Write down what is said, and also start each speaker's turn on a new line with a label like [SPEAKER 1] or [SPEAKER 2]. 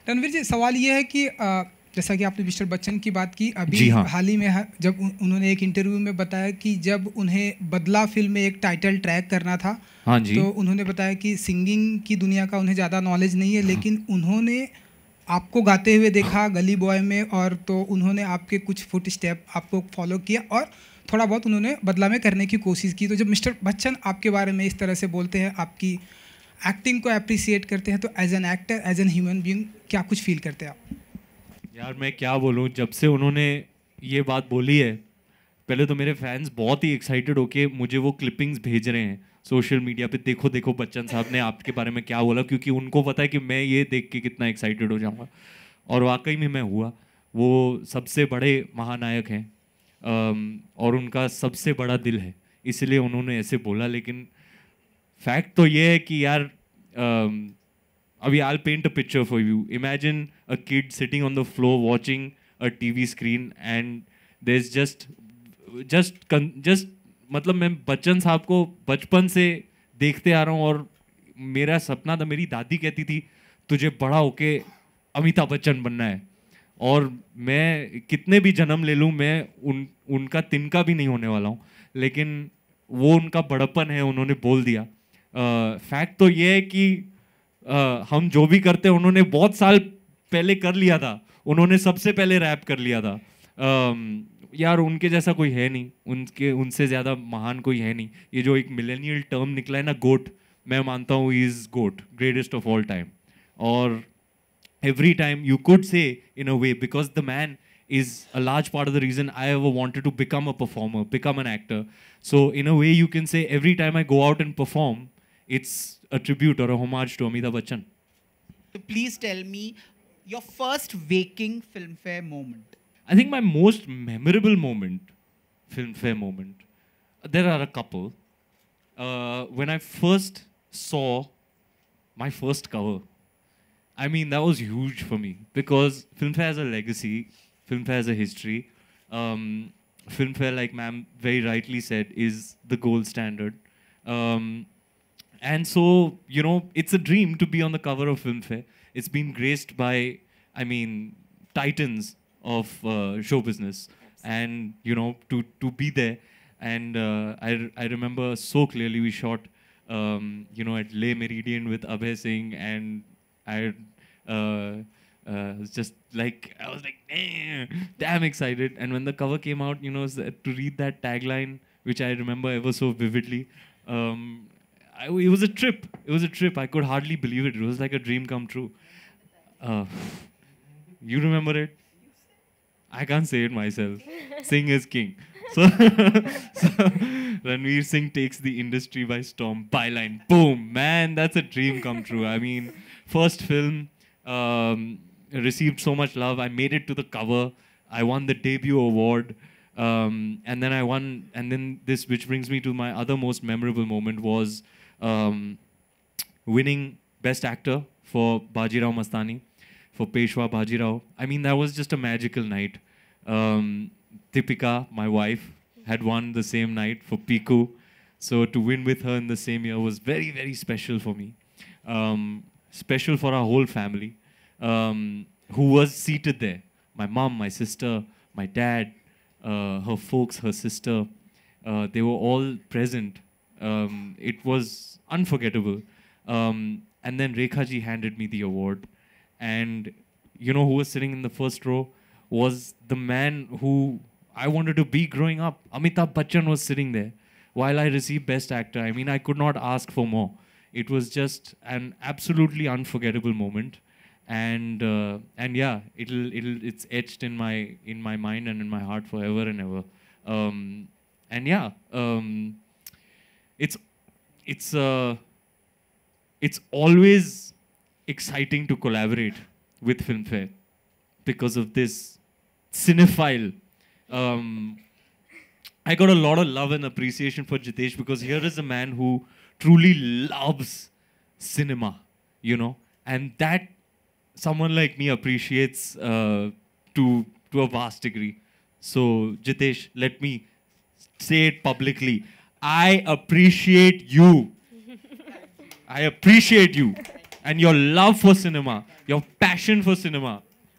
[SPEAKER 1] रणवीर जी, सवाल ये है कि जैसा कि आपने मिस्टर बच्चन की बात की, अभी
[SPEAKER 2] जी हाँ।
[SPEAKER 1] हाल ही में जब उन्होंने एक इंटरव्यू में बताया कि जब उन्हें बदला फिल्म में एक टाइटल ट्रैक करना था,
[SPEAKER 2] हाँ जी।
[SPEAKER 1] तो उन्होंने बताया कि सिंगिंग की दुनिया का उन्हें ज़्यादा नॉलेज नहीं है, लेकिन उन्होंने आपको गाते हुए देखा गली बॉय में, और तो उन्होंने आपके कुछ फुट स्टेप आपको फॉलो किया और थोड़ा बहुत उन्होंने बदला में करने की कोशिश की। तो जब मिस्टर बच्चन आपके बारे में इस तरह से बोलते हैं, आपकी एक्टिंग को अप्रिसिएट करते हैं, तो as an actor, as an human being क्या कुछ फील करते हैं आप?
[SPEAKER 2] यार मैं क्या बोलूँ, जब से उन्होंने ये बात बोली है, पहले तो मेरे फैंस बहुत ही एक्साइटेड होके मुझे वो क्लिपिंग्स भेज रहे हैं सोशल मीडिया पे। देखो देखो बच्चन साहब ने आपके बारे में क्या बोला, क्योंकि उनको पता है कि मैं ये देख के कितना एक्साइटेड हो जाऊंगा। और वाकई में मैं हुआ। वो सबसे बड़े महानायक हैं, और उनका सबसे बड़ा दिल है, इसलिए उन्होंने ऐसे बोला। लेकिन फैक्ट तो ये है कि यार, अभी I'll paint a picture for you. Imagine a kid sitting on the floor watching a TV screen and there's just मतलब मैं बच्चन साहब को बचपन से देखते आ रहा हूँ, और मेरा सपना था, मेरी दादी कहती थी तुझे बड़ा होके अमिताभ बच्चन बनना है। और मैं कितने भी जन्म ले लूँ, मैं उनका तिनका भी नहीं होने वाला हूँ। लेकिन वो उनका बड़प्पन है, उन्होंने बोल दिया। फैक्ट तो ये है कि हम जो भी करते हैं उन्होंने बहुत साल पहले कर लिया था। उन्होंने सबसे पहले रैप कर लिया था। यार उनके जैसा कोई है नहीं, उनसे ज़्यादा महान कोई है नहीं। ये जो एक मिलेनियल टर्म निकला है ना, गोट, मैं मानता हूँ is GOAT, greatest of all time. और every time you could say in a way, because the man is a large part of the reason I ever wanted to become a performer, become an actor. So in a way you can say every time I go out and perform, it's a tribute or a homage to Amitabh Bachchan.
[SPEAKER 3] So please tell me your first waking filmfare moment.
[SPEAKER 2] I think my most memorable moment, filmfare moment, there are a couple. When I first saw my first cover, I mean, that was huge for me because Filmfare has a legacy, Filmfare has a history. Filmfare, like ma'am very rightly said, is the gold standard. And so, you know, it's a dream to be on the cover of Filmfare. It's been graced by, I mean, titans of show business. And, you know, to be there. And I remember so clearly we shot, you know, at Le Meridian with Abhay Singh, and I was just like, I was like, damn excited. And when the cover came out, you know, to read that tagline, which I remember ever so vividly, it was a trip. It was a trip. I could hardly believe it. It was like a dream come true. Uh, you remember it? I can't say it myself. Singh is king. So, so Ranveer Singh takes the industry by storm. Byline, boom, man, that's a dream come true. I mean, first film, received so much love. I made it to the cover. I won the debut award. And then I won, and then this, which brings me to my other most memorable moment, was winning Best Actor for Bajirao Mastani, for Peshwa Bajirao. I mean, that was just a magical night. Deepika, my wife, had won the same night for Piku. So to win with her in the same year was very, very special for me. Special for our whole family, who was seated there. My mom, my sister, my dad, her folks, her sister, they were all present. It was unforgettable. And then Rekha ji handed me the award. And you know who was sitting in the first row? Was the man who I wanted to be growing up. Amitabh Bachchan was sitting there while I received Best Actor. I mean, I could not ask for more. It was just an absolutely unforgettable moment. And yeah, it's etched in my mind and in my heart forever and ever. And yeah, it's it's uh, it's always exciting to collaborate with Filmfare because of this cinephile. Um, I got a lot of love and appreciation for Jitesh because here is a man who truly loves cinema, you know, and that someone like me appreciates to a vast degree. So Jitesh, let me say it publicly. I appreciate you. I appreciate you. and your love for cinema, your passion for cinema